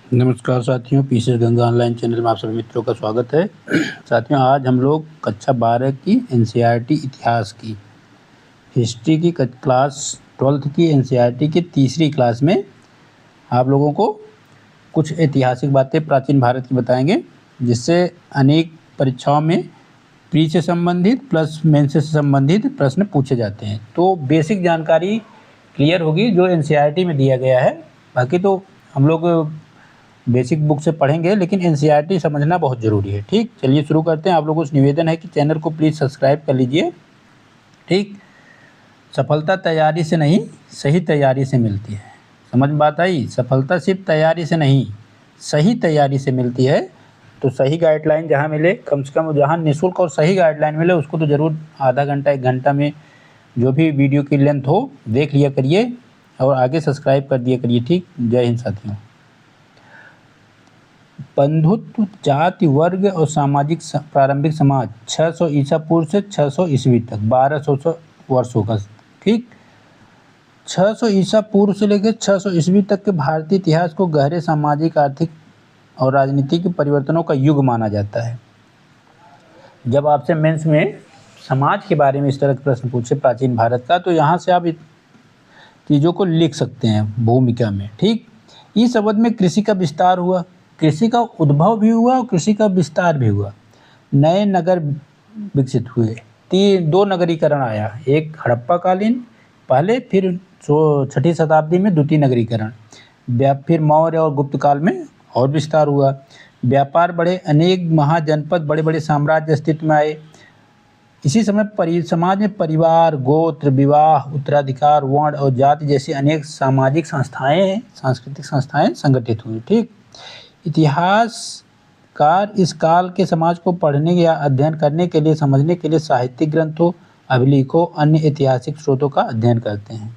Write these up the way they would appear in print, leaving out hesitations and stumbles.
नमस्कार साथियों, PCS Ganga online channel में आप सभी मित्रों का स्वागत है। साथियों, आज हम लोग कक्षा 12 की एनसीईआरटी इतिहास की हिस्ट्री की क्लास 12th की एनसीईआरटी की तीसरी क्लास में आप लोगों को कुछ ऐतिहासिक बातें प्राचीन भारत की बताएंगे, जिससे अनेक परीक्षाओं में प्री से संबंधित प्लस मेन से संबंधित प्रश्न पूछे जाते हैं। तो बेसिक जानकारी क्लियर होगी जो एनसीईआरटी में दिया गया है। बाकी तो हम लोग बेसिक बुक से पढ़ेंगे, लेकिन एनसीईआरटी समझना बहुत ज़रूरी है। ठीक, चलिए शुरू करते हैं। आप लोगों से निवेदन है कि चैनल को प्लीज़ सब्सक्राइब कर लीजिए। ठीक, सफलता तैयारी से नहीं, सही तैयारी से मिलती है। समझ में बात आई? सफलता सिर्फ तैयारी से नहीं, सही तैयारी से मिलती है। तो सही गाइडलाइन जहाँ मिले, कम से कम जहाँ निःशुल्क और सही गाइडलाइन मिले, उसको तो ज़रूर आधा घंटा 1 घंटा में जो भी वीडियो की लेंथ हो देख लिया करिए और आगे सब्सक्राइब कर दिया करिए। ठीक, जय हिंद साथियों। बंधुत्व, जाति, वर्ग और सामाजिक प्रारंभिक समाज 600 ईसा पूर्व से 600 ईस्वी तक 1200 वर्षों का। ठीक, 600 ईसा पूर्व से लेकर 600 ईस्वी तक के भारतीय इतिहास को गहरे सामाजिक, आर्थिक और राजनीतिक परिवर्तनों का युग माना जाता है। जब आपसे मेंस में समाज के बारे में इस तरह के प्रश्न पूछे प्राचीन भारत का, तो यहाँ से आप चीज़ों को लिख सकते हैं भूमिका में। ठीक, इस अवधि में कृषि का विस्तार हुआ, कृषि का उद्भव भी हुआ और कृषि का विस्तार भी हुआ। नए नगर विकसित हुए, 2 नगरीकरण आया, एक हड़प्पा कालीन पहले, फिर 6ठी शताब्दी में द्वितीय नगरीकरण। फिर मौर्य और गुप्त काल में और विस्तार हुआ। व्यापार बढ़े, अनेक महाजनपद, बड़े बड़े साम्राज्य अस्तित्व में आए। इसी समय समाज में परिवार, गोत्र, विवाह, उत्तराधिकार, वर्ण और जाति जैसी अनेक सामाजिक संस्थाएं, सांस्कृतिक संस्थाएं संगठित हुई। ठीक, इतिहासकार इस काल के समाज को पढ़ने या अध्ययन करने के लिए, समझने के लिए साहित्यिक ग्रंथों, अभिलेखों, अन्य ऐतिहासिक स्रोतों का अध्ययन करते हैं।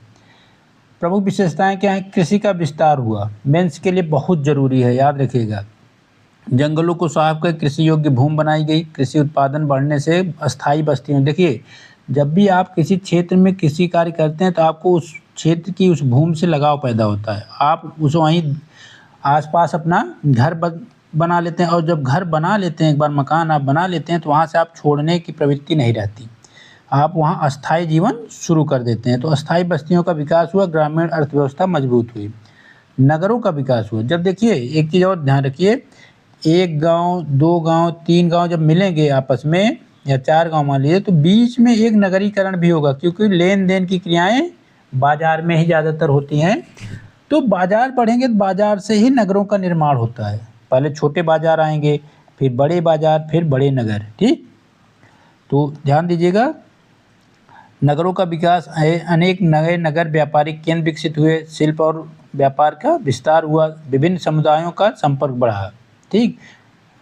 प्रमुख विशेषताएं क्या हैं? कृषि का विस्तार हुआ, मेंस के लिए बहुत जरूरी है, याद रखिएगा। जंगलों को साफ कर कृषि योग्य भूमि बनाई गई। कृषि उत्पादन बढ़ने से अस्थायी बस्तियों, देखिए जब भी आप किसी क्षेत्र में कृषि कार्य करते हैं तो आपको उस क्षेत्र की, उस भूमि से लगाव पैदा होता है। आप उस वहीं आसपास अपना घर बना लेते हैं, और जब घर बना लेते हैं, एक बार मकान आप बना लेते हैं, तो वहाँ से आप छोड़ने की प्रवृत्ति नहीं रहती, आप वहाँ अस्थायी जीवन शुरू कर देते हैं। तो अस्थायी बस्तियों का विकास हुआ, ग्रामीण अर्थव्यवस्था मजबूत हुई। नगरों का विकास हुआ, जब देखिए एक चीज़ और ध्यान रखिए, 1 गाँव, 2 गाँव, 3 गाँव जब मिलेंगे आपस में, या 4 गाँव मान लीजिए, तो बीच में एक नगरीकरण भी होगा, क्योंकि लेन देन की क्रियाएँ बाजार में ही ज़्यादातर होती हैं। तो बाजार बढ़ेंगे तो बाजार से ही नगरों का निर्माण होता है। पहले छोटे बाजार आएंगे, फिर बड़े बाजार, फिर बड़े नगर। ठीक, तो ध्यान दीजिएगा, नगरों का विकास, अनेक नए नगर व्यापारिक केंद्र विकसित हुए, शिल्प और व्यापार का विस्तार हुआ, विभिन्न समुदायों का संपर्क बढ़ा। ठीक,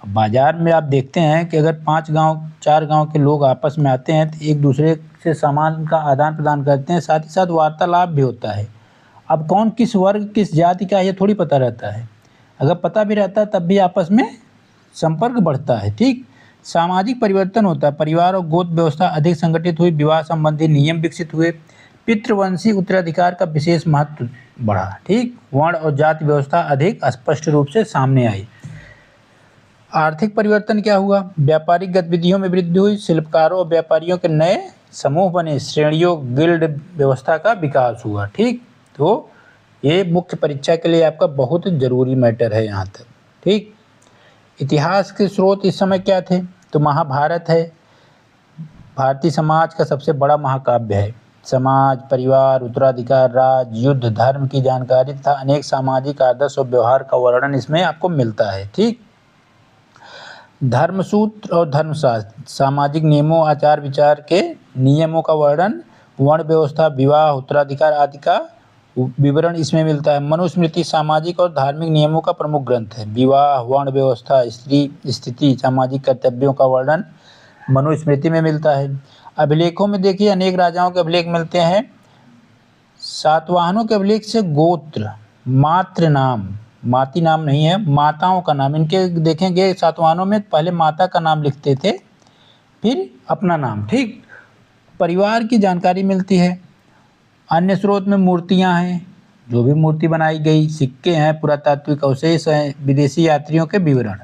बाजार में आप देखते हैं कि अगर 5 गांव 4 गांव के लोग आपस में आते हैं तो एक दूसरे से सामान का आदान प्रदान करते हैं, साथ ही साथ वार्तालाप भी होता है। अब कौन किस वर्ग, किस जाति का है, ये थोड़ी पता रहता है। अगर पता भी रहता है तब भी आपस में संपर्क बढ़ता है। ठीक, सामाजिक परिवर्तन होता है, परिवार और गोत्र व्यवस्था अधिक संगठित हुई, विवाह संबंधी नियम विकसित हुए, पितृवंशी उत्तराधिकार का विशेष महत्व बढ़ा। ठीक, वर्ण और जाति व्यवस्था अधिक स्पष्ट रूप से सामने आई। आर्थिक परिवर्तन क्या हुआ? व्यापारिक गतिविधियों में वृद्धि हुई, शिल्पकारों और व्यापारियों के नए समूह बने, श्रेणियों, गिल्ड व्यवस्था का विकास हुआ। ठीक, तो ये मुख्य परीक्षा के लिए आपका बहुत जरूरी मैटर है यहाँ तक। ठीक, इतिहास के स्रोत इस समय क्या थे? तो महाभारत है, भारतीय समाज का सबसे बड़ा महाकाव्य है। समाज, परिवार, उत्तराधिकार, राज, युद्ध, धर्म की जानकारी तथा अनेक सामाजिक आदर्श और व्यवहार का वर्णन इसमें आपको मिलता है। ठीक, धर्मसूत्र और धर्मशास्त्र, सामाजिक नियमों, आचार विचार के नियमों का वर्णन, वर्ण व्यवस्था, विवाह, उत्तराधिकार आदि का विवरण इसमें मिलता है। मनुस्मृति सामाजिक और धार्मिक नियमों का प्रमुख ग्रंथ है। विवाह, वर्ण व्यवस्था, स्त्री स्थिति, सामाजिक कर्तव्यों का वर्णन मनुस्मृति में मिलता है। अभिलेखों में देखिए अनेक राजाओं के अभिलेख मिलते हैं। सातवाहनों के अभिलेख से गोत्र, मातृ नाम, माती नाम नहीं है, माताओं का नाम, इनके देखेंगे सातवाहनों में पहले माता का नाम लिखते थे, फिर अपना नाम। ठीक, परिवार की जानकारी मिलती है। अन्य स्रोत में मूर्तियां हैं, जो भी मूर्ति बनाई गई, सिक्के हैं, पुरातात्विक अवशेष हैं, विदेशी यात्रियों के विवरण,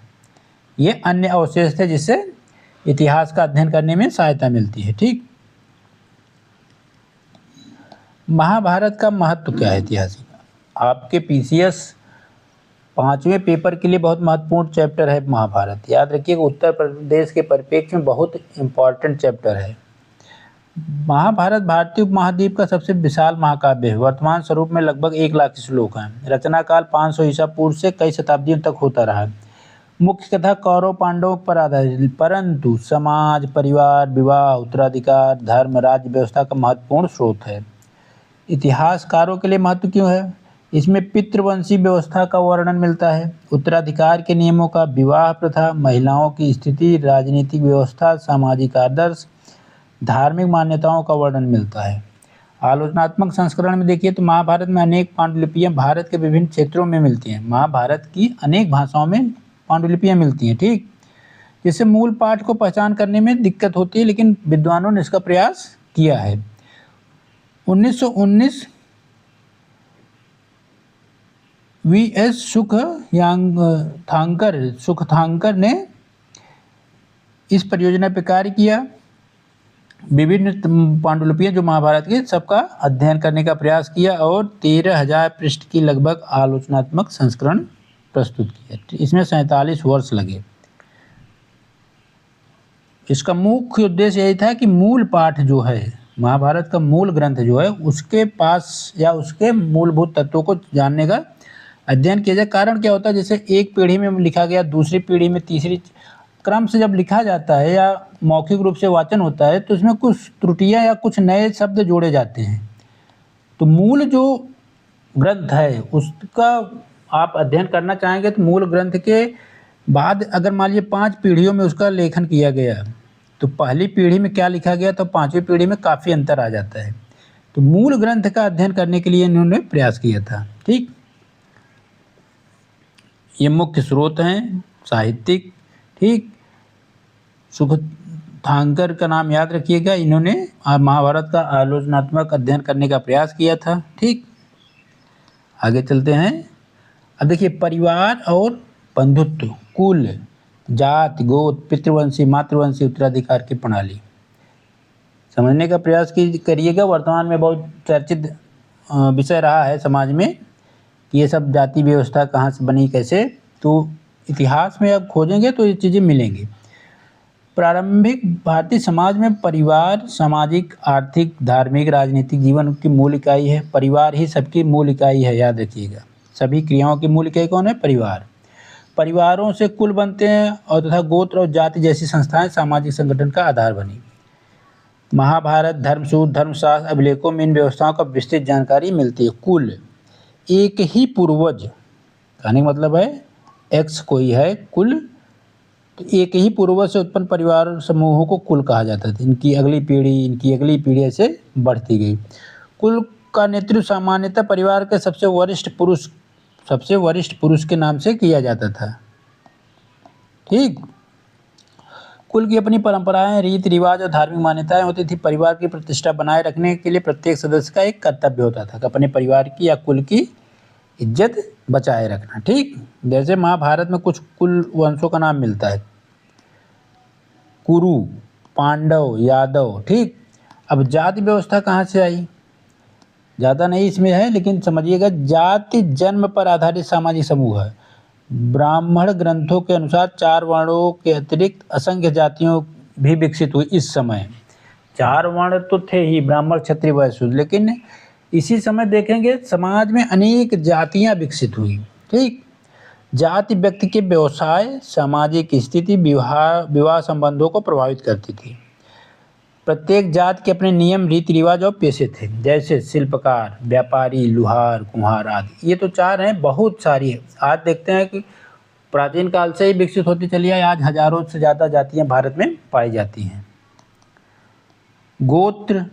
ये अन्य अवशेष थे जिससे इतिहास का अध्ययन करने में सहायता मिलती है। ठीक, महाभारत का महत्व क्या है ऐतिहासिक? आपके पीसीएस 5वें पेपर के लिए बहुत महत्वपूर्ण चैप्टर है महाभारत। याद रखिए उत्तर प्रदेश के परिप्रेक्ष्य में बहुत इम्पॉर्टेंट चैप्टर है। महाभारत भारतीय उपमहाद्वीप का सबसे विशाल महाकाव्य है। वर्तमान स्वरूप में लगभग 1 लाख श्लोक हैं। रचना काल 500 ईसा पूर्व से कई शताब्दियों तक होता रहा है। मुख्य कथा कौरव पांडवों पर आधारित, परंतु समाज, परिवार, विवाह, उत्तराधिकार, धर्म, राज्य व्यवस्था का महत्वपूर्ण स्रोत है। इतिहासकारों के लिए महत्व क्यों है? इसमें पितृवंशी व्यवस्था का वर्णन मिलता है, उत्तराधिकार के नियमों का, विवाह प्रथा, महिलाओं की स्थिति, राजनीतिक व्यवस्था, सामाजिक आदर्श, धार्मिक मान्यताओं का वर्णन मिलता है। आलोचनात्मक संस्करण में देखिए तो महाभारत में अनेक पांडुलिपियां भारत के विभिन्न क्षेत्रों में मिलती हैं। महाभारत की अनेक भाषाओं में पांडुलिपियां मिलती हैं। ठीक, जिससे मूल पाठ को पहचान करने में दिक्कत होती है, लेकिन विद्वानों ने इसका प्रयास किया है। 1919 वी.एस. सुखथांकर ने इस परियोजना पर कार्य किया। विभिन्न पांडुलिपियां जो महाभारत की, सबका अध्ययन करने का प्रयास किया और 13,000 पृष्ठ की लगभग आलोचनात्मक संस्करण प्रस्तुत किया। इसमें 47 वर्ष लगे। इसका मुख्य उद्देश्य यही था कि मूल पाठ जो है, महाभारत का मूल ग्रंथ जो है, उसके पास या उसके मूलभूत तत्वों को जानने का अध्ययन किया जाए। कारण क्या होता है, जैसे एक पीढ़ी में लिखा गया, दूसरी पीढ़ी में, तीसरी क्रम से जब लिखा जाता है या मौखिक रूप से वाचन होता है तो इसमें कुछ त्रुटियां या कुछ नए शब्द जोड़े जाते हैं। तो मूल जो ग्रंथ है उसका आप अध्ययन करना चाहेंगे तो मूल ग्रंथ के बाद अगर मान लीजिए 5 पीढ़ियों में उसका लेखन किया गया तो पहली पीढ़ी में क्या लिखा गया तो 5वीं पीढ़ी में काफ़ी अंतर आ जाता है। तो मूल ग्रंथ का अध्ययन करने के लिए इन्होंने प्रयास किया था। ठीक, ये मुख्य स्रोत हैं साहित्यिक। ठीक, सुखथांकर का नाम याद रखिएगा। इन्होंने महाभारत का आलोचनात्मक अध्ययन करने का प्रयास किया था। ठीक, आगे चलते हैं। अब देखिए परिवार और बंधुत्व, कुल, जाति, गोत्र, पितृवंशी, मातृवंशी, उत्तराधिकार की प्रणाली समझने का प्रयास करिएगा। वर्तमान में बहुत चर्चित विषय रहा है समाज में कि ये सब जाति व्यवस्था कहाँ से बनी, कैसे, तो इतिहास में अब खोजेंगे तो ये चीज़ें मिलेंगी। प्रारंभिक भारतीय समाज में परिवार सामाजिक, आर्थिक, धार्मिक, राजनीतिक जीवन की मूल इकाई है। परिवार ही सबकी मूल इकाई है, याद रखिएगा। सभी क्रियाओं की मूल इकाई कौन है? परिवार। परिवारों से कुल बनते हैं और तथा गोत्र और जाति जैसी संस्थाएं सामाजिक संगठन का आधार बनी। महाभारत, धर्मसूत्र, धर्मशास्त्र, अभिलेखों में इन व्यवस्थाओं का विस्तृत जानकारी मिलती है। कुल, एक ही पूर्वज, कहने का मतलब है एक्स कोई है, कुल तो एक ही पूर्वज से उत्पन्न परिवार समूहों को कुल कहा जाता था। इनकी अगली पीढ़ी ऐसे बढ़ती गई। कुल का नेतृत्व सामान्यतः परिवार के सबसे वरिष्ठ पुरुष के नाम से किया जाता था। ठीक, कुल की अपनी परंपराएं, रीति रिवाज और धार्मिक मान्यताएं होती थी। परिवार की प्रतिष्ठा बनाए रखने के लिए प्रत्येक सदस्य का एक कर्तव्य होता था कि अपने परिवार की या कुल की इज्जत बचाए रखना। ठीक, जैसे महाभारत में कुछ कुल वंशों का नाम मिलता है, कुरु, पांडव, यादव। ठीक, अब जाति व्यवस्था कहाँ से आई? ज़्यादा नहीं इसमें है, लेकिन समझिएगा। जाति जन्म पर आधारित सामाजिक समूह है। ब्राह्मण ग्रंथों के अनुसार 4 वर्णों के अतिरिक्त असंख्य जातियों भी विकसित हुई। इस समय 4 वर्ण तो थे ही, ब्राह्मण, क्षत्रिय, वैश्य शूद्र, लेकिन इसी समय देखेंगे समाज में अनेक जातियां विकसित हुई। ठीक, जाति व्यक्ति के व्यवसाय, सामाजिक स्थिति, विवाह संबंधों को प्रभावित करती थी। प्रत्येक जाति के अपने नियम, रीति रिवाज और पेशे थे, जैसे शिल्पकार, व्यापारी, लुहार, कुम्हार आदि। ये तो 4 हैं, बहुत सारी है। आज देखते हैं कि प्राचीन काल से ही विकसित होती चली है। आज हजारों से ज़्यादा जातियाँ भारत में पाई जाती हैं। गोत्र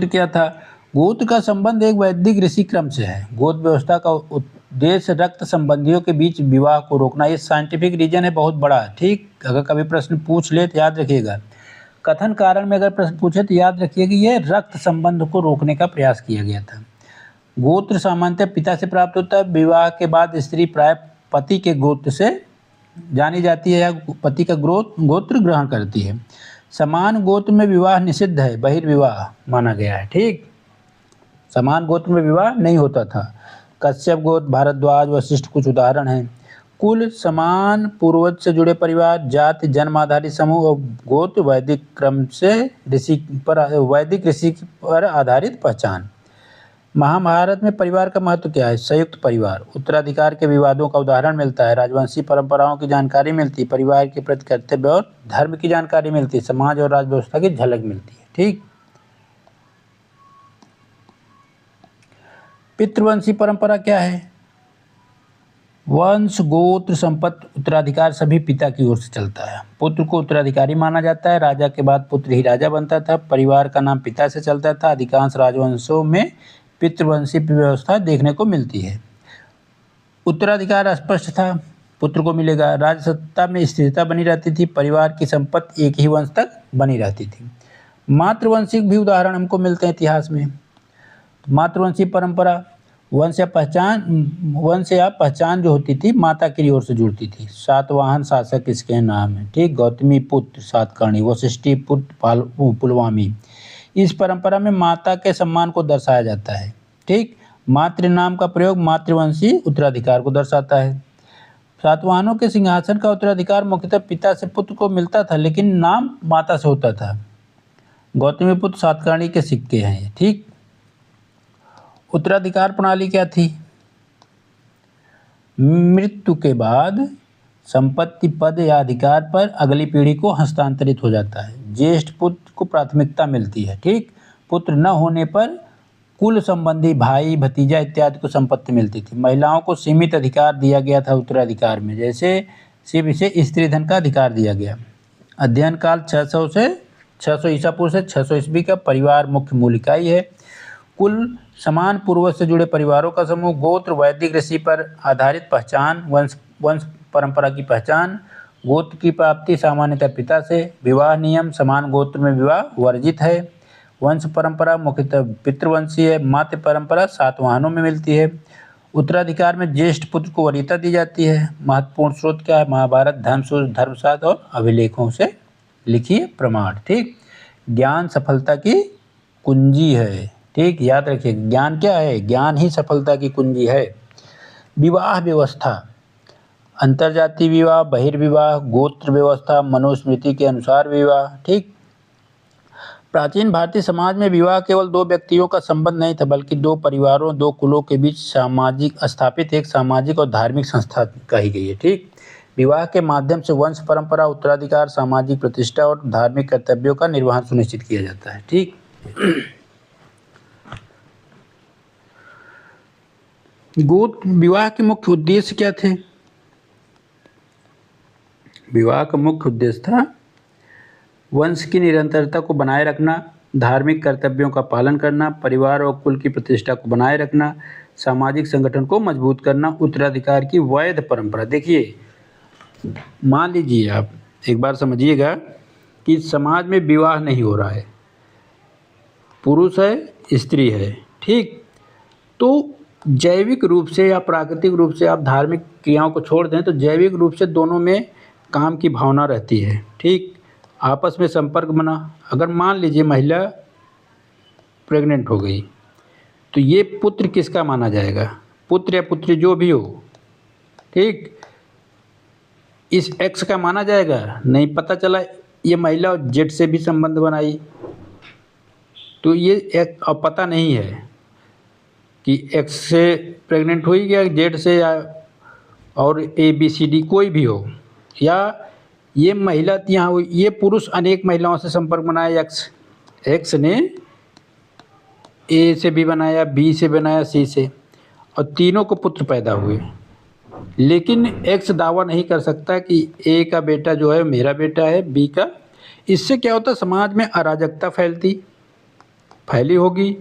क्या था? गोत्र का संबंध एक वैदिक ऋषि क्रम से है। गोत्र व्यवस्था का उद्देश्य रक्त संबंधियों के बीच विवाह को रोकना। ये साइंटिफिक रीजन है, बहुत बड़ा। ठीक, अगर कभी प्रश्न पूछ ले तो याद रखिएगा। कथन कारण में अगर प्रश्न पूछे तो याद रखिए कि ये रक्त संबंध को रोकने का प्रयास किया गया था। गोत्र सामान्यतः पिता से प्राप्त होता है। विवाह के बाद स्त्री प्राय पति के गोत्र से जानी जाती है या पति का गोत्र ग्रहण करती है। समान गोत्र में विवाह निषिद्ध है, बहिर्विवाह माना गया है। ठीक, समान गोत्र में विवाह नहीं होता था। कश्यप गोत्र, भारद्वाज, वशिष्ठ कुछ उदाहरण हैं। कुल, समान पूर्वज से जुड़े परिवार, जाति, जन्म आधारित समूह और गोत्र, वैदिक क्रम से वैदिक ऋषि पर आधारित पहचान। महाभारत में परिवार का महत्व क्या है? संयुक्त परिवार, उत्तराधिकार के विवादों का उदाहरण मिलता है, राजवंशी परंपराओं की जानकारी मिलती है, परिवार के प्रति कर्तव्य और धर्म की जानकारी मिलती है, समाज और राज्य व्यवस्था की झलक मिलती है। ठीक, पितृवंशी परंपरा क्या है? वंश, गोत्र, संपत्ति, उत्तराधिकार सभी पिता की ओर से चलता है। पुत्र को उत्तराधिकारी माना जाता है। राजा के बाद पुत्र ही राजा बनता था। परिवार का नाम पिता से चलता था। अधिकांश राजवंशों में पितृवंशी व्यवस्था देखने को मिलती है। उत्तराधिकार स्पष्ट था, पुत्र को मिलेगा। राजसत्ता में स्थिरता बनी रहती थी। परिवार की संपत्ति एक ही वंश तक बनी रहती थी। मातृवंशी भी उदाहरण हमको मिलते हैं इतिहास में। मातृवंशी परंपरा, वंश या पहचान जो होती थी माता की ओर से जुड़ती थी। सातवाहन शासक इसके नाम है। ठीक, गौतमी पुत्र सातकर्णी, वशिष्ठी पुत्र पुलवामी। इस परंपरा में माता के सम्मान को दर्शाया जाता है। ठीक, मातृ नाम का प्रयोग मातृवंशी उत्तराधिकार को दर्शाता है। सातवाहनों के सिंहासन का उत्तराधिकार मुख्यतः पिता से पुत्र को मिलता था, लेकिन नाम माता से होता था। गौतमी पुत्र सातकर्णी के सिक्के हैं। ठीक, उत्तराधिकार प्रणाली क्या थी? मृत्यु के बाद संपत्ति, पद या अधिकार पर अगली पीढ़ी को हस्तांतरित हो जाता है। ज्येष्ठ पुत्र को प्राथमिकता मिलती है। ठीक, पुत्र न होने पर कुल संबंधी भाई, भतीजा इत्यादि को संपत्ति मिलती थी। महिलाओं को सीमित अधिकार दिया गया था उत्तराधिकार में, जैसे सिर्फ इसे स्त्री धन का अधिकार दिया गया। अध्ययन काल 600 ईसा पूर्व से 600 ईस्वी का। परिवार मुख्य मूल इकाई है। कुल, समान पूर्वज से जुड़े परिवारों का समूह। गोत्र, वैदिक ऋषि पर आधारित पहचान, वंश परंपरा की पहचान। गोत्र की प्राप्ति सामान्यतः पिता से। विवाह नियम, समान गोत्र में विवाह वर्जित है। वंश परंपरा मुख्यतः पितृवंशी है। मातृ परंपरा सातवाहनों में मिलती है। उत्तराधिकार में ज्येष्ठ पुत्र को वरीयता दी जाती है। महत्वपूर्ण स्रोत क्या है? महाभारत, धर्मसूत्र, धर्मशास्त्र और अभिलेखों से लिखिए प्रमाण। ठीक, ज्ञान सफलता की कुंजी है। ठीक, याद रखिए, ज्ञान क्या है? ज्ञान ही सफलता की कुंजी है। विवाह व्यवस्था, अंतरजातीय विवाह, बहिर्विवाह, गोत्र व्यवस्था, मनुस्मृति के अनुसार विवाह। ठीक, प्राचीन भारतीय समाज में विवाह केवल दो व्यक्तियों का संबंध नहीं था, बल्कि दो परिवारों, दो कुलों के बीच स्थापित एक सामाजिक और धार्मिक संस्था कही गई है। ठीक, विवाह के माध्यम से वंश परंपरा, उत्तराधिकार, सामाजिक प्रतिष्ठा और धार्मिक कर्तव्यों का निर्वहन सुनिश्चित किया जाता है। ठीक, विवाह के मुख्य उद्देश्य क्या थे? विवाह का मुख्य उद्देश्य था वंश की निरंतरता को बनाए रखना, धार्मिक कर्तव्यों का पालन करना, परिवार और कुल की प्रतिष्ठा को बनाए रखना, सामाजिक संगठन को मजबूत करना, उत्तराधिकार की वैध परंपरा। देखिए, मान लीजिए आप एक बार समझिएगा कि समाज में विवाह नहीं हो रहा है, पुरुष है, स्त्री है। ठीक, तो जैविक रूप से या प्राकृतिक रूप से आप धार्मिक क्रियाओं को छोड़ दें तो जैविक रूप से दोनों में काम की भावना रहती है। ठीक, आपस में संपर्क बना। अगर मान लीजिए महिला प्रेग्नेंट हो गई तो ये पुत्र किसका माना जाएगा? पुत्र या पुत्री जो भी हो। ठीक, इस एक्स का माना जाएगा? नहीं, पता चला ये महिला जेड से भी संबंध बनाई तो ये एक अब पता नहीं है कि एक्स से प्रेग्नेंट हुई या जेड से, या और ABCD कोई भी हो, या ये महिला यहाँ हुई, ये पुरुष अनेक महिलाओं से संपर्क बनाया। एक्स ने A से भी बनाया, B से बनाया, C से, और तीनों को पुत्र पैदा हुए। लेकिन एक्स दावा नहीं कर सकता कि A का बेटा जो है मेरा बेटा है, B का। इससे क्या होता? समाज में अराजकता फैली होगी।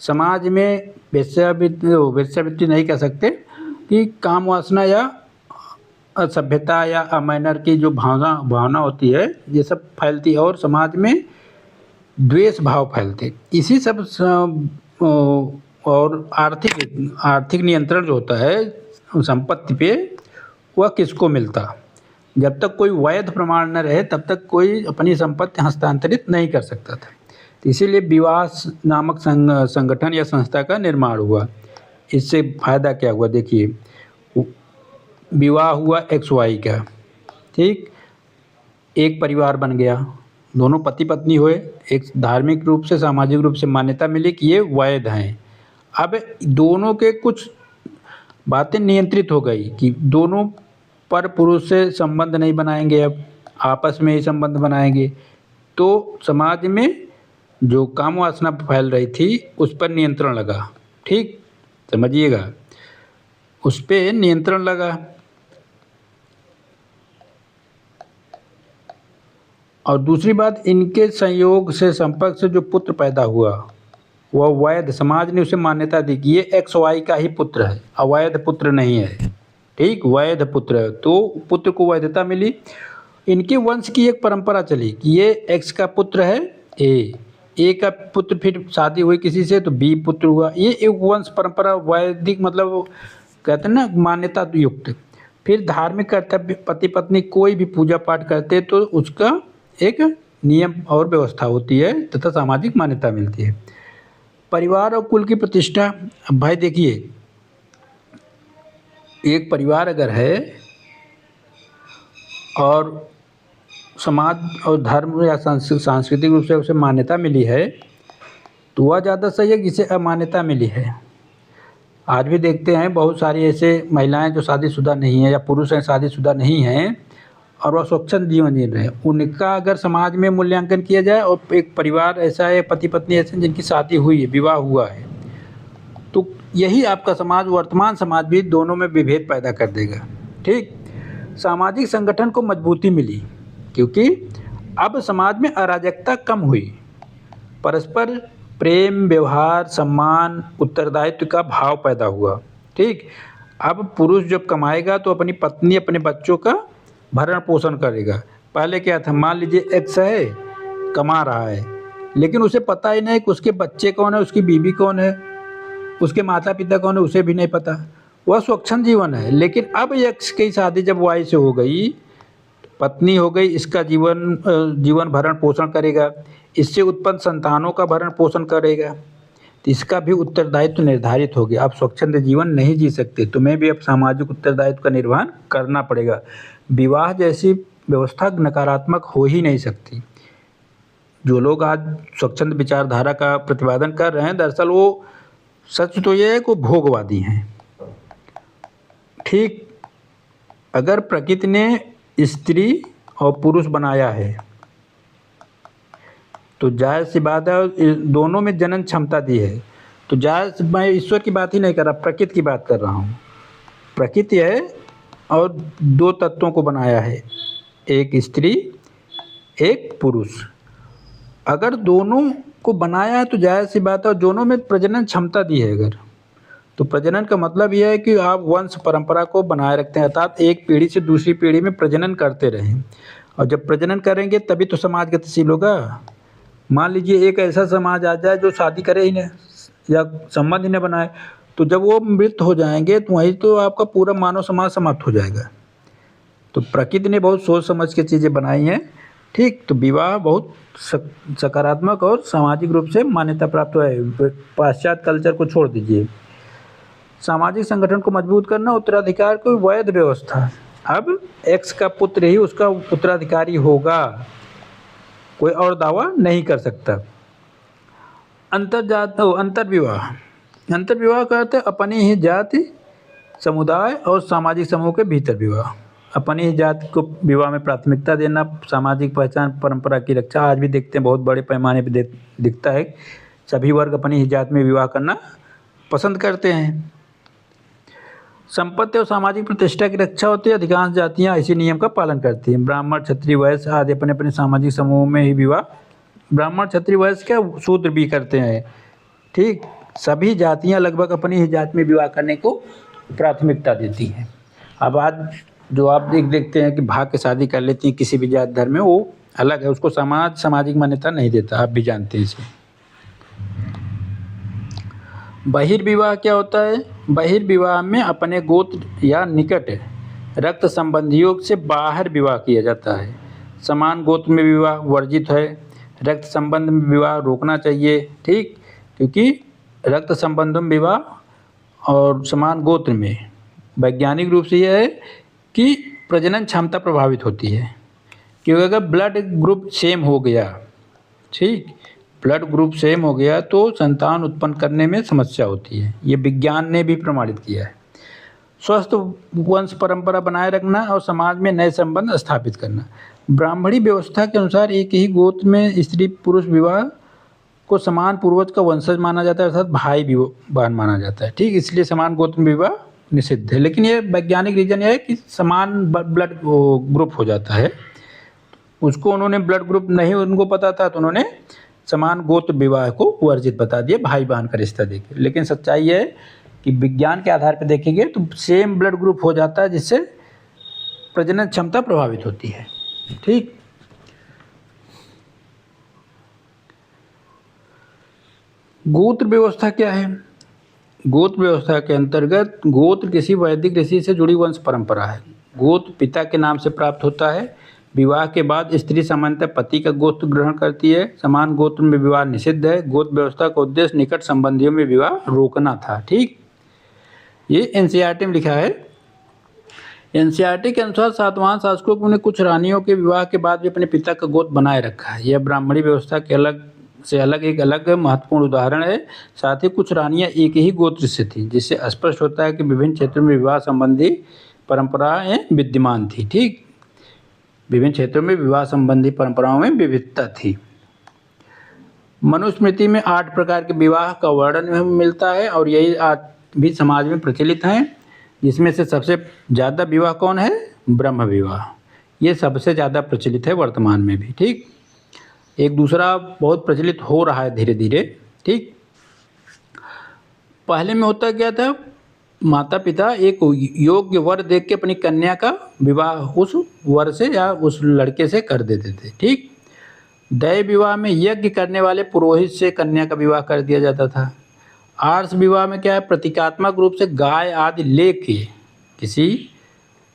समाज में वेश्यावृत्ति नहीं कह सकते कि काम वासना या असभ्यता या अमैनर की जो भावना होती है, ये सब फैलती है और समाज में द्वेष भाव फैलते। इसी सब और आर्थिक आर्थिक नियंत्रण जो होता है संपत्ति पे, वह किसको मिलता? जब तक कोई वैध प्रमाण न रहे तब तक कोई अपनी संपत्ति हस्तांतरित नहीं कर सकता था। तो इसीलिए विवाह नामक संगठन या संस्था का निर्माण हुआ। इससे फायदा क्या हुआ? देखिए, विवाह हुआ एक्स वाई का, ठीक, एक परिवार बन गया, दोनों पति पत्नी हुए, एक धार्मिक रूप से सामाजिक रूप से मान्यता मिली कि ये वैध हैं। अब दोनों के कुछ बातें नियंत्रित हो गई कि दोनों पर पुरुष से संबंध नहीं बनाएंगे, अब आपस में ही संबंध बनाएंगे। तो समाज में जो काम वासना फैल रही थी उस पर नियंत्रण लगा, ठीक, समझिएगा, उस पर नियंत्रण लगा। और दूसरी बात, इनके संयोग से संपर्क से जो पुत्र पैदा हुआ वह वैध, समाज ने उसे मान्यता दी कि ये एक्स वाई का ही पुत्र है, अवैध पुत्र नहीं है, ठीक, वैध पुत्र है। तो पुत्र को वैधता मिली। इनके वंश की एक परंपरा चली कि ये एक्स का पुत्र है, ए का पुत्र, फिर शादी हुई किसी से तो बी पुत्र हुआ। ये एक वंश परंपरा वैदिक, मतलब कहते हैं ना, मान्यता युक्त। फिर धार्मिक कर्तव्य, पति पत्नी कोई भी पूजा पाठ करते तो उसका एक नियम और व्यवस्था होती है तथा सामाजिक मान्यता मिलती है। परिवार और कुल की प्रतिष्ठा। अब भाई देखिए, एक परिवार अगर है और समाज और धर्म या सांस्कृतिक रूप से उसे मान्यता मिली है तो वह ज़्यादा सही है, जिसे अमान्यता मिली है। आज भी देखते हैं बहुत सारी ऐसे महिलाएं जो शादीशुदा नहीं है या पुरुष हैं शादीशुदा नहीं हैं और वह स्वच्छंद जीवन जी रहे हैं, उनका अगर समाज में मूल्यांकन किया जाए और एक परिवार ऐसा है, पति पत्नी ऐसे जिनकी शादी हुई है, विवाह हुआ है, तो यही आपका समाज, वर्तमान समाज भी दोनों में विभेद पैदा कर देगा, ठीक। सामाजिक संगठन को मजबूती मिली क्योंकि अब समाज में अराजकता कम हुई, परस्पर प्रेम, व्यवहार, सम्मान, उत्तरदायित्व का भाव पैदा हुआ, ठीक। अब पुरुष जब कमाएगा तो अपनी पत्नी, अपने बच्चों का भरण पोषण करेगा। पहले क्या था, मान लीजिए एक्स है, कमा रहा है, लेकिन उसे पता ही नहीं कि उसके बच्चे कौन है, उसकी बीवी कौन है, उसके माता पिता कौन है, उसे भी नहीं पता। वह स्वच्छंद जीवन है। लेकिन अब एक्स की शादी जब वाई से हो गई, पत्नी हो गई, इसका जीवन भरण पोषण करेगा, इससे उत्पन्न संतानों का भरण पोषण करेगा, तो इसका भी उत्तरदायित्व निर्धारित हो गया। आप स्वच्छंद जीवन नहीं जी सकते, तुम्हें भी अब सामाजिक उत्तरदायित्व का निर्वहन करना पड़ेगा। विवाह जैसी व्यवस्था नकारात्मक हो ही नहीं सकती। जो लोग आज स्वच्छंद विचारधारा का प्रतिपादन कर रहे हैं, दरअसल वो, सच तो ये है कि वो भोगवादी हैं, ठीक। अगर प्रकृति ने स्त्री और पुरुष बनाया है तो जायज़ सी बात है, दोनों में जनन क्षमता दी है, तो जायज़, मैं ईश्वर की बात ही नहीं कर रहा, प्रकृति की बात कर रहा हूँ। प्रकृति है और दो तत्वों को बनाया है, एक स्त्री, एक पुरुष। अगर दोनों को बनाया है तो जायज़ सी बात है, और दोनों में प्रजनन क्षमता दी है अगर, तो प्रजनन का मतलब यह है कि आप वंश परंपरा को बनाए रखते हैं, अर्थात एक पीढ़ी से दूसरी पीढ़ी में प्रजनन करते रहें। और जब प्रजनन करेंगे तभी तो समाज गतिशील होगा। मान लीजिए एक ऐसा समाज आ जाए जो शादी करे ही नहीं या संबंध ही न बनाए, तो जब वो मृत हो जाएंगे तो वहीं तो आपका पूरा मानव समाज समाप्त हो जाएगा। तो प्रकृति ने बहुत सोच समझ के चीज़ें बनाई हैं, ठीक। तो विवाह बहुत सकारात्मक और सामाजिक रूप से मान्यता प्राप्त है। पाश्चात्य कल्चर को छोड़ दीजिए। सामाजिक संगठन को मजबूत करना, उत्तराधिकार को वैध व्यवस्था। अब एक्स का पुत्र ही उसका उत्तराधिकारी होगा, कोई और दावा नहीं कर सकता। अंतर्विवाह। अंतर्विवाह का अर्थ है अपनी ही जाति, समुदाय और सामाजिक समूह के भीतर विवाह। अपनी ही जाति को विवाह में प्राथमिकता देना, सामाजिक पहचान, परंपरा की रक्षा। आज भी देखते हैं बहुत बड़े पैमाने पर दिखता है, सभी वर्ग अपनी ही जाति में विवाह करना पसंद करते हैं। संपत्ति और सामाजिक प्रतिष्ठा की रक्षा होती है। अधिकांश जातियां इसी नियम का पालन करती हैं। ब्राह्मण, क्षत्रिय, वैश्य आदि अपने अपने सामाजिक समूह में ही विवाह, ब्राह्मण, क्षत्रिय, वैश्य क्या, शूद्र भी करते हैं, ठीक। सभी जातियां लगभग अपनी ही जाति में विवाह करने को प्राथमिकता देती हैं। अब आज जो आप देखते हैं कि भाग के शादी कर लेती हैं किसी भी जाति धर्म में, वो अलग है, उसको सामाजिक मान्यता नहीं देता, आप भी जानते हैं इसे। बहिर्विवाह क्या होता है? बहिर्विवाह में अपने गोत्र या निकट रक्त संबंधियों से बाहर विवाह किया जाता है। समान गोत्र में विवाह वर्जित है। रक्त संबंध में विवाह रोकना चाहिए, ठीक, क्योंकि रक्त संबंधों में विवाह और समान गोत्र में वैज्ञानिक रूप से यह है कि प्रजनन क्षमता प्रभावित होती है, क्योंकि अगर ब्लड ग्रुप सेम हो गया, ठीक, ब्लड ग्रुप सेम हो गया तो संतान उत्पन्न करने में समस्या होती है। ये विज्ञान ने भी प्रमाणित किया है। स्वस्थ वंश परंपरा बनाए रखना और समाज में नए संबंध स्थापित करना। ब्राह्मणी व्यवस्था के अनुसार एक ही गोत्र में स्त्री पुरुष विवाह को समान पूर्वज का वंशज माना जाता है, अर्थात भाई बहन माना जाता है, ठीक, इसलिए समान गोत्र में विवाह निषिद्ध है। लेकिन ये वैज्ञानिक रीजन यह है कि समान ब्लड ग्रुप हो जाता है। उसको उन्होंने ब्लड ग्रुप नहीं उनको पता था तो उन्होंने समान गोत्र विवाह को वर्जित बता दिया, भाई बहन का रिश्ता देके। लेकिन सच्चाई है कि विज्ञान के आधार पर देखेंगे तो सेम ब्लड ग्रुप हो जाता है, जिससे प्रजनन क्षमता प्रभावित होती है, ठीक। गोत्र व्यवस्था क्या है? गोत्र व्यवस्था के अंतर्गत गोत्र किसी वैदिक ऋषि से जुड़ी वंश परंपरा है। गोत्र पिता के नाम से प्राप्त होता है। विवाह के बाद स्त्री सामान्यतः पति का गोत्र ग्रहण करती है। समान गोत्र में विवाह निषिद्ध है। गोत्र व्यवस्था का उद्देश्य निकट संबंधियों में विवाह रोकना था, ठीक। ये एनसीईआरटी में लिखा है। एनसीईआरटी के अनुसार सातवाहन शासकों ने कुछ रानियों के विवाह के बाद भी अपने पिता का गोत्र बनाए रखा है। यह ब्राह्मणी व्यवस्था के एक अलग महत्वपूर्ण उदाहरण है। साथ ही कुछ रानियां एक ही गोत्र से थीं, जिससे स्पष्ट होता है कि विभिन्न क्षेत्रों में विवाह संबंधी परंपराएं विद्यमान थी, ठीक। विभिन्न क्षेत्रों में विवाह संबंधी परंपराओं में विविधता थी। मनुस्मृति में 8 प्रकार के विवाह का वर्णन हमें मिलता है और यही आज भी समाज में प्रचलित हैं। जिसमें से सबसे ज़्यादा विवाह कौन है? ब्रह्म विवाह। ये सबसे ज़्यादा प्रचलित है वर्तमान में भी, ठीक। एक दूसरा बहुत प्रचलित हो रहा है धीरे धीरे, ठीक। पहले में होता क्या था? माता पिता एक योग्य वर देख के अपनी कन्या का विवाह उस वर से या उस लड़के से कर देते थे, ठीक। दैव विवाह में यज्ञ करने वाले पुरोहित से कन्या का विवाह कर दिया जाता था। आर्ष विवाह में क्या है? प्रतीकात्मक रूप से गाय आदि लेके किसी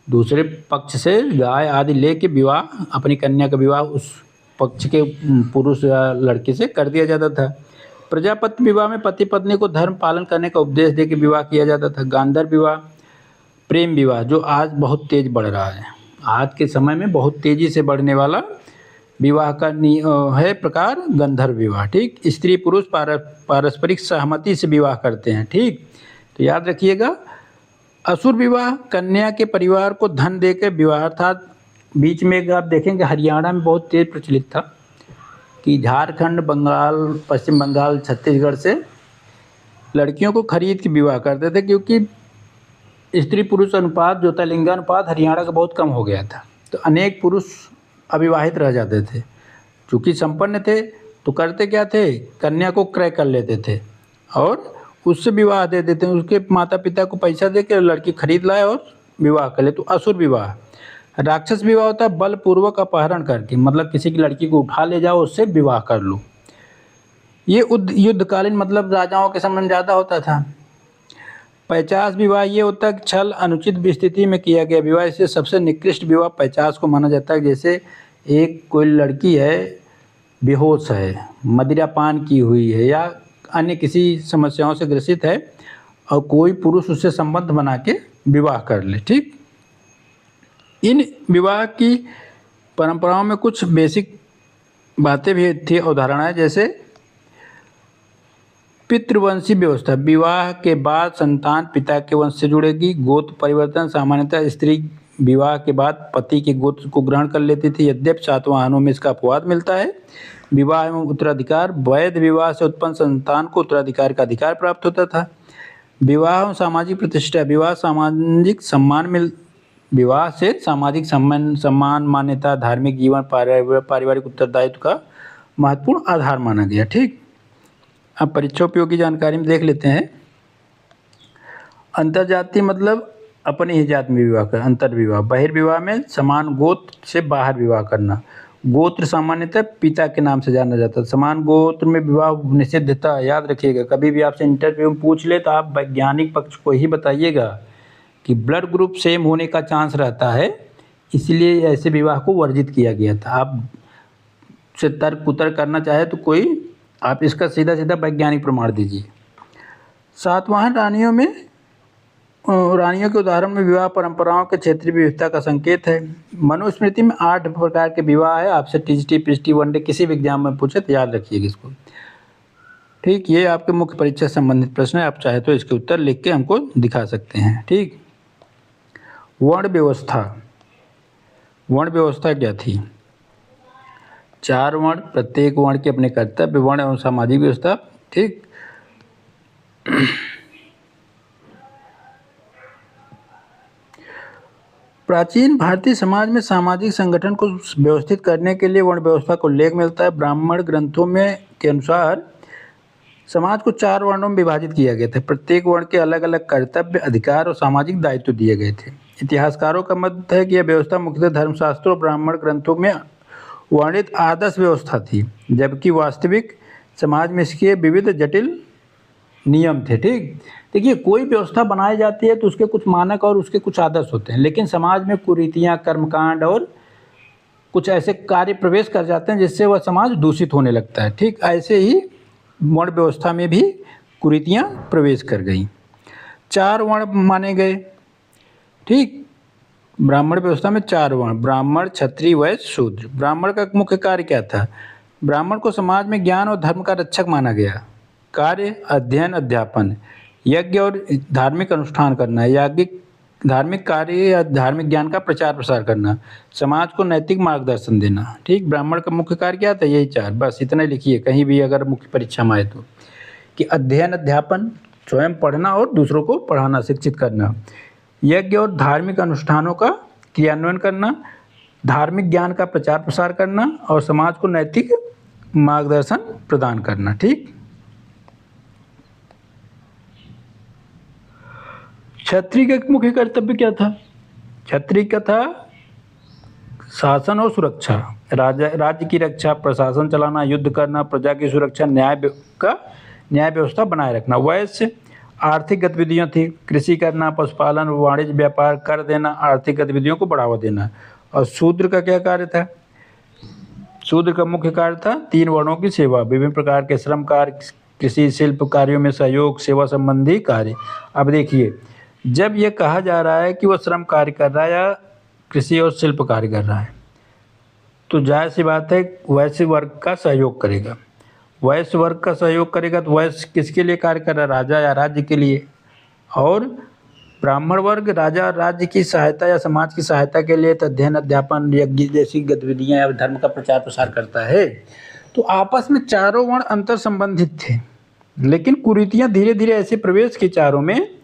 दूसरे पक्ष से गाय आदि लेके विवाह अपनी कन्या का विवाह उस पक्ष के पुरुष या लड़के से कर दिया जाता था। प्रजापति विवाह में पति पत्नी को धर्म पालन करने का उपदेश देके विवाह किया जाता था। गांधर्व विवाह प्रेम विवाह जो आज बहुत तेज बढ़ रहा है, आज के समय में बहुत तेजी से बढ़ने वाला विवाह का है प्रकार गंधर्व विवाह, ठीक। स्त्री पुरुष पारस्परिक सहमति से विवाह करते हैं, ठीक। तो याद रखिएगा। असुर विवाह कन्या के परिवार को धन देकर विवाह, अर्थात बीच में आप देखेंगे हरियाणा में बहुत तेज प्रचलित था कि झारखंड, बंगाल, पश्चिम बंगाल, छत्तीसगढ़ से लड़कियों को खरीद के विवाह करते थे, क्योंकि स्त्री पुरुष अनुपात जो था, लिंगानुपात हरियाणा का बहुत कम हो गया था। तो अनेक पुरुष अविवाहित रह जाते थे। चूँकि संपन्न थे तो करते क्या थे? कन्या को क्रय कर लेते थे और उससे विवाह दे देते हैं। उसके माता पिता को पैसा दे के लड़की खरीद लाए और विवाह कर ले, तो असुर विवाह। राक्षस विवाह होता है बलपूर्वक अपहरण करके, मतलब किसी की लड़की को उठा ले जाओ, उससे विवाह कर लो। ये युद्धकालीन मतलब राजाओं के समय ज़्यादा होता था। 50 विवाह ये होता है कि छल अनुचित स्थिति में किया गया विवाह। इससे सबसे निकृष्ट विवाह 50 को माना जाता है। जैसे एक कोई लड़की है, बेहोश है, मदिरापान की हुई है या अन्य किसी समस्याओं से ग्रसित है और कोई पुरुष उससे संबंध बना के विवाह कर ले, ठीक। इन विवाह की परंपराओं में कुछ बेसिक बातें भी थी, अवधारणाएं, जैसे पितृवंशी व्यवस्था। विवाह के बाद संतान पिता के वंश से जुड़ेगी। गोत्र परिवर्तन सामान्यतः स्त्री विवाह के बाद पति के गोत्र को ग्रहण कर लेती थी, यद्यपि सातवाहनों में इसका अपवाद मिलता है। विवाह एवं उत्तराधिकार। वैध विवाह से उत्पन्न संतान को उत्तराधिकार का अधिकार प्राप्त होता था। विवाह एवं सामाजिक प्रतिष्ठा। विवाह से सामाजिक सम्मान, मान्यता, धार्मिक जीवन, पारिवारिक उत्तरदायित्व का महत्वपूर्ण आधार माना गया, ठीक। अब परीक्षा उपयोगी जानकारी में देख लेते हैं। अंतर्जातीय मतलब अपने ही जात में विवाह कर, अंतर्विवाह। बहिर्विवाह में समान गोत्र से बाहर विवाह करना। गोत्र सामान्यतः पिता के नाम से जाना जाता है। समान गोत्र में विवाह निषिद्ध था। याद रखिएगा, कभी भी आपसे इंटरव्यू में पूछ ले तो आप वैज्ञानिक पक्ष को ही बताइएगा कि ब्लड ग्रुप सेम होने का चांस रहता है, इसलिए ऐसे विवाह को वर्जित किया गया था। आप से तर्क कुतर्क करना चाहे तो कोई आप इसका सीधा सीधा वैज्ञानिक प्रमाण दीजिए। सातवाहन रानियों के उदाहरण में विवाह परंपराओं के क्षेत्रीय विविधता का संकेत है। मनुस्मृति में 8 प्रकार के विवाह है। आपसे टीजीटी पीएचडी वनडे किसी भी एग्जाम में पूछे तो याद रखिएगा इसको। ठीक, ये आपके मुख्य परीक्षा से संबंधित प्रश्न है। आप चाहे तो इसके उत्तर लिख के हमको दिखा सकते हैं। ठीक, वर्ण व्यवस्था। वर्ण व्यवस्था क्या थी? 4 वर्ण, प्रत्येक वर्ण के अपने कर्तव्य, वर्ण एवं सामाजिक व्यवस्था। ठीक, प्राचीन भारतीय समाज में सामाजिक संगठन को व्यवस्थित करने के लिए वर्ण व्यवस्था को उल्लेख मिलता है। ब्राह्मण ग्रंथों में के अनुसार समाज को 4 वर्णों में विभाजित किया गया था। प्रत्येक वर्ण के अलग अलग कर्तव्य, अधिकार और सामाजिक दायित्व दिए गए थे। इतिहासकारों का मत है कि यह व्यवस्था मुख्यतः धर्मशास्त्रों और ब्राह्मण ग्रंथों में वर्णित आदर्श व्यवस्था थी, जबकि वास्तविक समाज में इसके विविध जटिल नियम थे। ठीक, देखिए, कोई व्यवस्था बनाई जाती है तो उसके कुछ मानक और उसके कुछ आदर्श होते हैं, लेकिन समाज में कुरीतियाँ, कर्मकांड और कुछ ऐसे कार्य प्रवेश कर जाते हैं जिससे वह समाज दूषित होने लगता है। ठीक, ऐसे ही वर्ण व्यवस्था में भी कुरीतियाँ प्रवेश कर गई। 4 वर्ण माने गए। ठीक, ब्राह्मण व्यवस्था में 4 वर्ण, ब्राह्मण, क्षत्रिय, वैश्य, शूद्र। ब्राह्मण का मुख्य कार्य क्या था? ब्राह्मण को समाज में ज्ञान और धर्म का रक्षक माना गया। कार्य अध्ययन, अध्यापन, यज्ञ और धार्मिक अनुष्ठान करना, याज्ञिक धार्मिक कार्य या धार्मिक ज्ञान का प्रचार प्रसार करना, समाज को नैतिक मार्गदर्शन देना। ठीक, ब्राह्मण का मुख्य कार्य क्या था? यही 4, बस इतना लिखिए कहीं भी अगर मुख्य परीक्षा में आए तो, कि अध्ययन, अध्यापन, स्वयं पढ़ना और दूसरों को पढ़ाना, शिक्षित करना, यज्ञ और धार्मिक अनुष्ठानों का क्रियान्वयन करना, धार्मिक ज्ञान का प्रचार प्रसार करना और समाज को नैतिक मार्गदर्शन प्रदान करना। ठीक, क्षत्रिय का मुख्य कर्तव्य क्या था? क्षत्रिय का था शासन और सुरक्षा, राज्य की रक्षा, प्रशासन चलाना, युद्ध करना, प्रजा की सुरक्षा, न्याय व्यवस्था बनाए रखना। वैश्य आर्थिक गतिविधियां थी, कृषि करना, पशुपालन, वाणिज्य, व्यापार, कर देना, आर्थिक गतिविधियों को बढ़ावा देना। और शूद्र का क्या कार्य था? शूद्र का मुख्य कार्य था 3 वर्णों की सेवा, विभिन्न प्रकार के श्रम कार्य, कृषि शिल्प कार्यों में सहयोग, सेवा संबंधी कार्य। अब देखिए, जब ये कहा जा रहा है कि वह श्रम कार्य कर रहा है या कृषि और शिल्प कार्य कर रहा है, तो जाहिर सी बात है वैश्य वर्ग का सहयोग करेगा। वैश्य वर्ग का सहयोग करेगा तो वैश्य किसके लिए कार्य कर रहा है? राजा या राज्य के लिए। और ब्राह्मण वर्ग राजा और राज्य की सहायता या समाज की सहायता के लिए अध्ययन, अध्यापन, यज्ञ जैसी गतिविधियाँ या धर्म का प्रचार प्रसार करता है। तो आपस में चारों वर्ण अंतर संबंधित थे, लेकिन कुरीतियाँ धीरे धीरे ऐसे प्रवेश की चारों में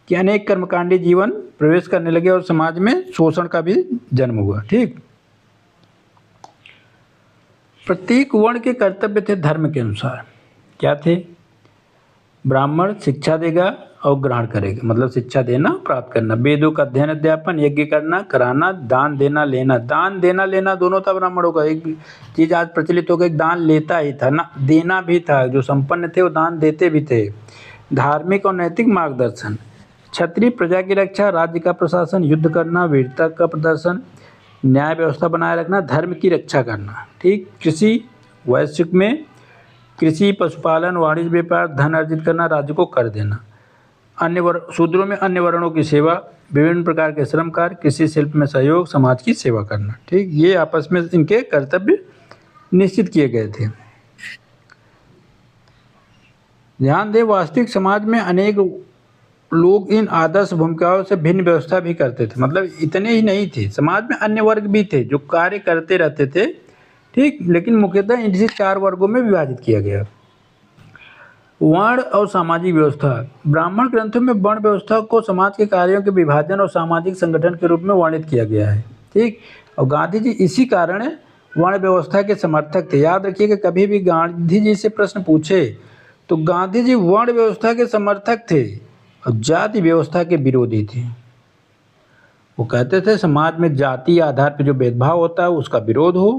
कि अनेक कर्मकांडी जीवन प्रवेश करने लगे और समाज में शोषण का भी जन्म हुआ। ठीक, प्रत्येक वर्ण के कर्तव्य थे धर्म के अनुसार। क्या थे? ब्राह्मण शिक्षा देगा और ग्रहण करेगा, मतलब शिक्षा देना, प्राप्त करना, वेदों का अध्ययन, अध्यापन, यज्ञ करना, कराना, दान देना, लेना। दान देना लेना दोनों था ब्राह्मणों का। एक चीज़ आज प्रचलित हो गई, दान लेता ही था ना, देना भी था। जो संपन्न थे वो दान देते भी थे। धार्मिक और नैतिक मार्गदर्शन, क्षत्रिय प्रजा की रक्षा, राज्य का प्रशासन, युद्ध करना, वीरता का प्रदर्शन, न्याय व्यवस्था बनाए रखना, धर्म की रक्षा करना। ठीक, कृषि वैश्य में कृषि, पशुपालन, वाणिज्य, व्यापार, धन अर्जित करना, राज्य को कर देना। शूद्रों में अन्य वर्णों की सेवा, विभिन्न प्रकार के श्रम कार्य, कृषि शिल्प में सहयोग, समाज की सेवा करना। ठीक, ये आपस में इनके कर्तव्य निश्चित किए गए थे। ध्यान दें, वास्तविक समाज में अनेक लोग इन आदर्श भूमिकाओं से भिन्न व्यवस्था भी करते थे। मतलब इतने ही नहीं थे, समाज में अन्य वर्ग भी थे जो कार्य करते रहते थे। ठीक, लेकिन मुख्यतः इनसे 4 वर्गों में विभाजित किया गया। वर्ण और सामाजिक व्यवस्था, ब्राह्मण ग्रंथों में वर्ण व्यवस्था को समाज के कार्यों के विभाजन और सामाजिक संगठन के रूप में वर्णित किया गया है। ठीक, और गांधी जी इसी कारण वर्ण व्यवस्था के समर्थक थे। याद रखिएगा, कभी भी गांधी जी से प्रश्न पूछे तो गांधी जी वर्ण व्यवस्था के समर्थक थे और जाति व्यवस्था के विरोधी थे। वो कहते थे समाज में जाति आधार पर जो भेदभाव होता है उसका विरोध हो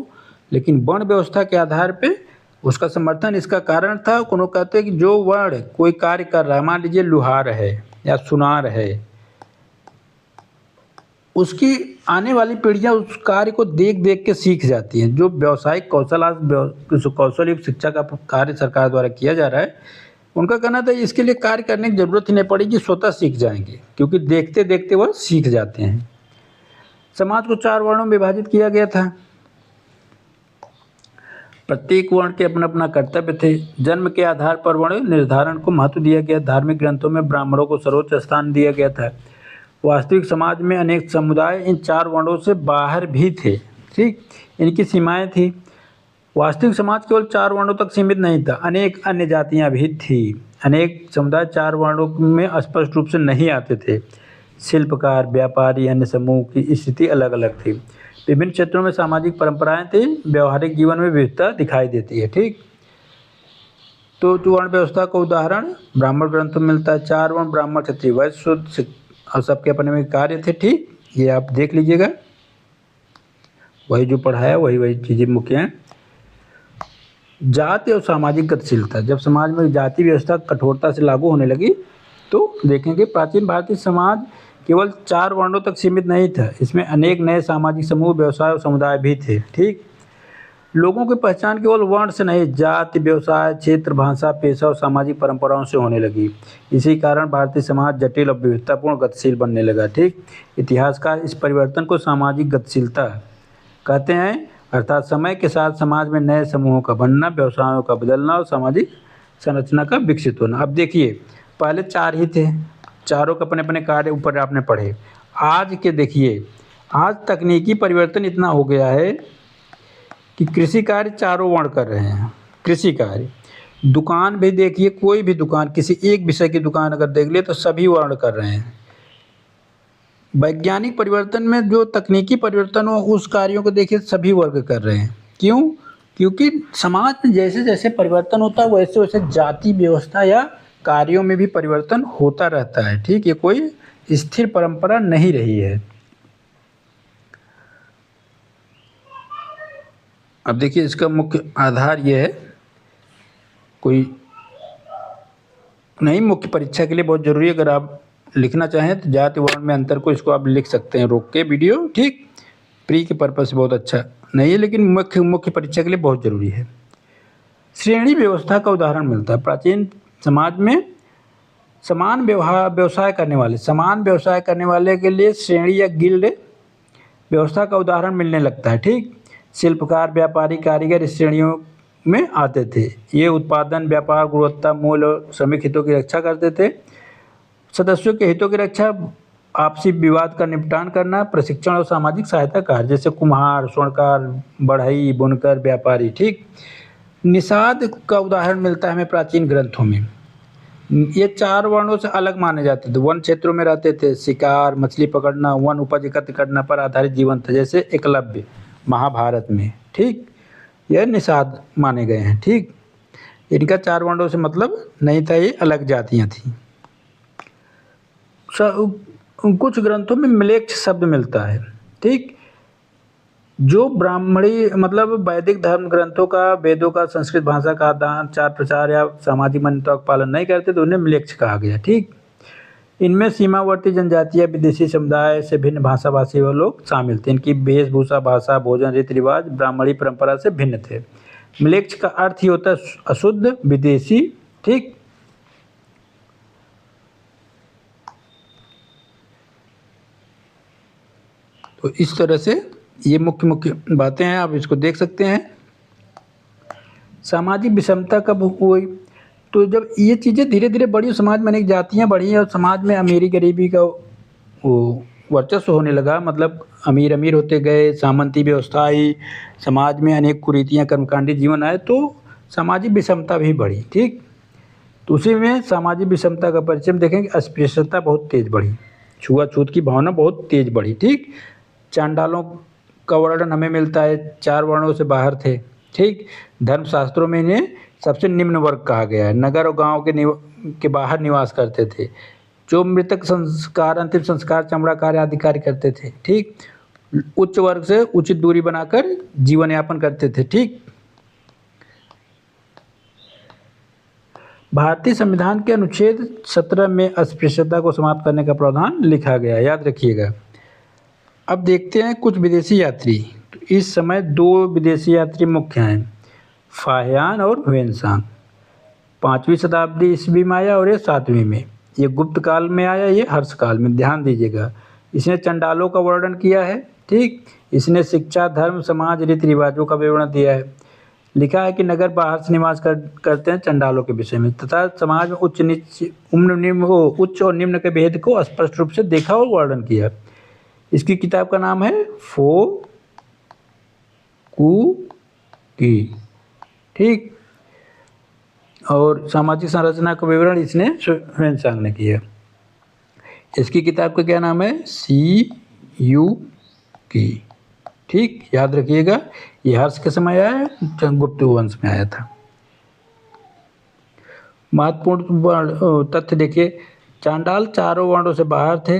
लेकिन वर्ण व्यवस्था के आधार पे उसका समर्थन इसका कारण था। उन्होंने कहते हैं कि जो वर्ण कोई कार्य कर रहा है, मान लीजिए लुहार है या सुनार है, उसकी आने वाली पीढ़ियां उस कार्य को देख देख के सीख जाती हैं। जो व्यावसायिक कौशल युक्त शिक्षा का कार्य सरकार द्वारा किया जा रहा है, उनका कहना था इसके लिए कार्य करने की जरूरत ही नहीं पड़ेगी, स्वतः सीख जाएंगे, क्योंकि देखते देखते वह सीख जाते हैं। समाज को 4 वर्णों में विभाजित किया गया था। प्रत्येक वर्ण के अपना अपना कर्तव्य थे। जन्म के आधार पर वर्ण निर्धारण को महत्व दिया गया। धार्मिक ग्रंथों में ब्राह्मणों को सर्वोच्च स्थान दिया गया था। वास्तविक समाज में अनेक समुदाय इन 4 वर्णों से बाहर भी थे। ठीक, इनकी सीमाएं थी। वास्तविक समाज केवल 4 वर्णों तक सीमित नहीं था, अनेक अन्य जातियां भी थी। अनेक समुदाय 4 वर्णों में स्पष्ट रूप से नहीं आते थे। शिल्पकार, व्यापारी, अन्य समूह की स्थिति अलग अलग थी। विभिन्न क्षेत्रों में सामाजिक परंपराएं थी। व्यवहारिक जीवन में विविधता दिखाई देती है। ठीक, तो वर्ण व्यवस्था का उदाहरण ब्राह्मण ग्रंथों में मिलता है। 4 वर्ण ब्राह्मण, क्षत्रिय, वैश्य, शूद्र और सबके अपने में कार्य थे। ठीक, ये आप देख लीजिएगा, वही जो पढ़ाया वही चीज़ें मुख्य हैं। जाति और सामाजिक गतिशीलता। जब समाज में जाति व्यवस्था कठोरता से लागू होने लगी तो देखेंगे प्राचीन भारतीय समाज केवल 4 वर्णों तक सीमित नहीं था। इसमें अनेक नए सामाजिक समूह, व्यवसाय और समुदाय भी थे। ठीक, लोगों की पहचान केवल वर्ण से नहीं, जाति, व्यवसाय, क्षेत्र, भाषा, पेशा और सामाजिक परंपराओं से होने लगी। इसी कारण भारतीय समाज जटिल और विविधतापूर्ण गतिशील बनने लगा। ठीक, इतिहासकार इस परिवर्तन को सामाजिक गतिशीलता कहते हैं, अर्थात समय के साथ समाज में नए समूहों का बनना, व्यवसायों का बदलना और सामाजिक संरचना का विकसित होना। अब देखिए, पहले 4 ही थे, चारों के अपने अपने कार्य ऊपर आपने पढ़े। आज के देखिए, आज तकनीकी परिवर्तन इतना हो गया है कि कृषि कार्य 4 वर्ण कर रहे हैं। कृषि कार्य, दुकान भी देखिए, कोई भी दुकान, किसी एक विषय की दुकान अगर देख ले तो सभी वर्ण कर रहे हैं। वैज्ञानिक परिवर्तन में जो तकनीकी परिवर्तन हो, उस कार्यों को देखिए सभी वर्ग कर रहे हैं। क्यों? क्योंकि समाज में जैसे जैसे परिवर्तन होता है वैसे वैसे जाति व्यवस्था या कार्यों में भी परिवर्तन होता रहता है। ठीक, ये कोई स्थिर परंपरा नहीं रही है। अब देखिए, इसका मुख्य आधार ये है, कोई नहीं, मुख्य परीक्षा के लिए बहुत जरूरी है। अगर आप लिखना चाहें तो जाति वर्ण में अंतर को, इसको आप लिख सकते हैं रोक के वीडियो। ठीक, प्री के पर्पज से बहुत अच्छा नहीं है, लेकिन मुख्य परीक्षा के लिए बहुत जरूरी है। श्रेणी व्यवस्था का उदाहरण मिलता है। प्राचीन समाज में समान व्यवसाय करने वाले के लिए श्रेणी या गिल्ड व्यवस्था का उदाहरण मिलने लगता है। ठीक, शिल्पकार, व्यापारी, कारीगर इस श्रेणियों में आते थे। ये उत्पादन, व्यापार, गुणवत्ता, मूल्य और श्रमिक हितों की रक्षा करते थे। सदस्यों के हितों की रक्षा, आपसी विवाद का निपटान करना, प्रशिक्षण और सामाजिक सहायता कार्य, जैसे कुम्हार, स्वर्णकार, बढ़ई, बुनकर, व्यापारी। ठीक, निषाद का उदाहरण मिलता है हमें प्राचीन ग्रंथों में। ये 4 वर्णों से अलग माने जाते थे। वन क्षेत्रों में रहते थे। शिकार, मछली पकड़ना, वन उपज एकत्र करना पर आधारित जीवन था, जैसे एकलव्य महाभारत में। ठीक, यह निषाद माने गए हैं। ठीक, इनका 4 वर्णों से मतलब नहीं था, ये अलग जातियां थीं। कुछ ग्रंथों में म्लेच्छ शब्द मिलता है। ठीक, जो ब्राह्मणी मतलब वैदिक धर्म ग्रंथों का, वेदों का संस्कृत भाषा का आचार प्रचार या सामाजिक मान्यताओं का पालन नहीं करते तो उन्हें म्लेच्छ कहा गया। ठीक, इनमें सीमावर्ती जनजातियां, विदेशी समुदाय से भिन्न भाषा भाषी वो लोग शामिल थे। इनकी वेशभूषा, भाषा, भोजन, रीति रिवाज ब्राह्मणी परंपरा से भिन्न थे। म्लेच्छ का अर्थ ही होता है अशुद्ध, विदेशी। ठीक, तो इस तरह से ये मुख्य बातें हैं, आप इसको देख सकते हैं। सामाजिक विषमता कब हुई? तो जब ये चीज़ें धीरे धीरे बढ़ी, समाज में अनेक जातियाँ बढ़ी और समाज में अमीरी गरीबी का वो वर्चस्व होने लगा। मतलब अमीर अमीर होते गए, सामंती व्यवस्था आई, समाज में अनेक कुरीतियाँ, कर्मकांडी जीवन आए, तो सामाजिक विषमता भी बढ़ी। ठीक, तो उसी में सामाजिक विषमता का परिचय देखेंगे। अस्पृश्यता बहुत तेज बढ़ी, छुआछूत की भावना बहुत तेज बढ़ी। ठीक, चांडालों का वर्णन हमें मिलता है, 4 वर्णों से बाहर थे। ठीक, धर्मशास्त्रों में इन्हें सबसे निम्न वर्ग कहा गया है। नगर और गांव के बाहर निवास करते थे। जो मृतक संस्कार, अंतिम संस्कार, चमड़ा कार्य आदि कार्य करते थे। ठीक, उच्च वर्ग से उचित दूरी बनाकर जीवन यापन करते थे। ठीक, भारतीय संविधान के अनुच्छेद 17 में अस्पृश्यता को समाप्त करने का प्रावधान लिखा गया, याद रखिएगा। अब देखते हैं कुछ विदेशी यात्री। तो इस समय 2 विदेशी यात्री मुख्य हैं, फाहियान और ह्वेनसांग। 5वीं शताब्दी ईस्वी में आया और ये 7वीं में। ये गुप्त काल में आया, ये हर्ष काल में, ध्यान दीजिएगा। इसने चंडालों का वर्णन किया है। ठीक, इसने शिक्षा, धर्म, समाज, रीति रिवाजों का विवरण दिया है। लिखा है कि नगर बाहर से निवास करते हैं चंडालों के विषय में, तथा समाज में उच्च और निम्न के भेद को स्पष्ट रूप से देखा और वर्णन किया। इसकी किताब का नाम है फो कू की। ठीक, और सामाजिक संरचना का विवरण इसने ह्वेनसांग ने किया। इसकी किताब का क्या नाम है? सी यू की। ठीक, याद रखिएगा। ये हर्ष के समय आया है, गुप्त वंश में आया था। महत्वपूर्ण तथ्य देखिए, चांडाल चारों वर्णों से बाहर थे।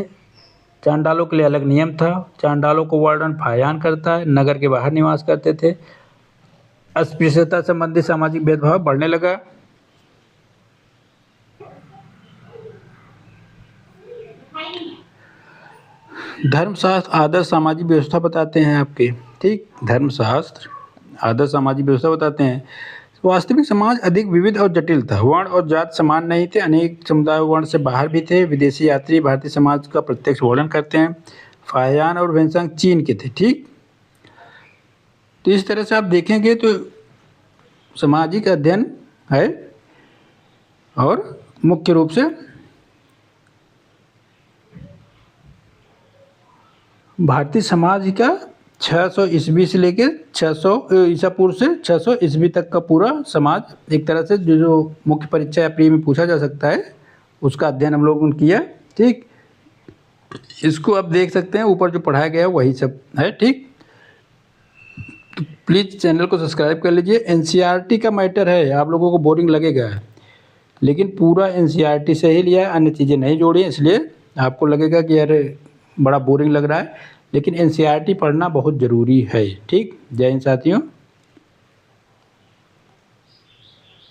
चांडालों के लिए अलग नियम था। चांडालों को वर्णन फाहियान करता है, नगर के बाहर निवास करते थे। अस्पृश्यता संबंधी सामाजिक भेदभाव बढ़ने लगा। धर्मशास्त्र आदर्श सामाजिक व्यवस्था बताते हैं आपके। ठीक, धर्मशास्त्र आदर्श सामाजिक व्यवस्था बताते हैं। वास्तविक समाज अधिक विविध और जटिल था। वर्ण और जात समान नहीं थे, अनेक समुदाय वर्ण से बाहर भी थे। विदेशी यात्री भारतीय समाज का प्रत्यक्ष वर्णन करते हैं। फाहियान और ह्वेनसांग चीन के थे। ठीक, तो इस तरह से आप देखेंगे तो सामाजिक अध्ययन है और मुख्य रूप से भारतीय समाज का 600 ईस्वी से लेकर 600 ईसा पूर्व से 600 ईस्वी तक का पूरा समाज, एक तरह से जो मुख्य परीक्षा या प्री में पूछा जा सकता है, उसका अध्ययन हम लोगों ने किया। ठीक, इसको आप देख सकते हैं, ऊपर जो पढ़ाया गया है वही सब है। ठीक, तो प्लीज़ चैनल को सब्सक्राइब कर लीजिए। एनसीईआरटी का मैटर है, आप लोगों को बोरिंग लगेगा, लेकिन पूरा एनसीईआरटी से ही लिया है, अन्य चीज़ें नहीं जोड़ी, इसलिए आपको लगेगा कि यार बड़ा बोरिंग लग रहा है, लेकिन एनसीईआरटी पढ़ना बहुत ज़रूरी है। ठीक, जय हिंद साथियों।